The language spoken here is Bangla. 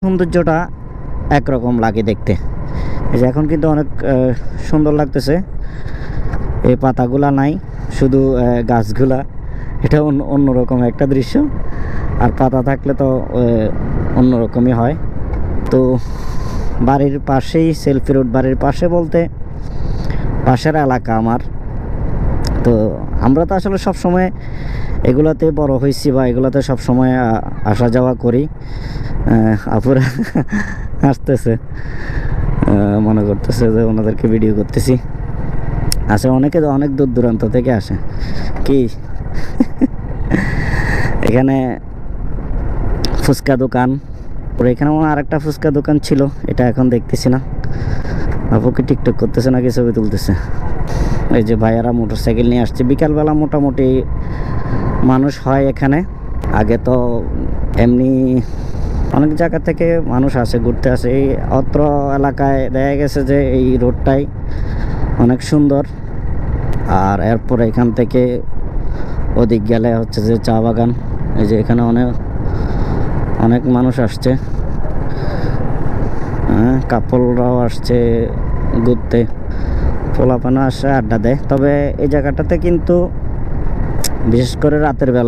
সৌন্দর্যটা একরকম লাগে দেখতে। এই যে এখন কিন্তু অনেক সুন্দর লাগতেছে, এই পাতাগুলা নাই, শুধু গাছগুলা। এটা অন্যরকম একটা দৃশ্য, আর পাতা থাকলে তো অন্যরকমই হয়। তো বাড়ির পাশেই সেলফি রোড, বাড়ির পাশে বলতে পাশের এলাকা আমার। তো আমরা তো আসলে সব সময় এগুলাতে বড় হয়েছি বা এগুলাতে সব সময় আসা যাওয়া করি। আপুরা আসতেছে, মনে করতেছে যে ওনাদেরকে ভিডিও করতেছি। আসে অনেকে, অনেক দূর দূরান্ত থেকে আসে। কি এখানে ফুচকা দোকান, ওর এখানে মনে আরেকটা ফুচকা দোকান ছিল, এটা এখন দেখতেছি না। আপুকে টিকটক করতেছে নাকি ছবি তুলতেছে। এই যে ভাইয়ারা মোটরসাইকেল নিয়ে আসছে। বিকালবেলা মোটামুটি মানুষ হয় এখানে। আগে তো এমনি অনেক জায়গা থেকে মানুষ আসে, ঘুরতে আসে। এই অত্র এলাকায় দেখা গেছে যে এই রোডটাই অনেক সুন্দর। আর এরপর এখান থেকে ওদিক গেলে হচ্ছে যে চা বাগান। এই যে এখানে অনেক অনেক মানুষ আসছে, কাপলরাও আসছে ঘুরতে, পোলাপানও আসে, আড্ডা দেয়। তবে এই জায়গাটাতে কিন্তু বিশেষ করে রাতের বেলা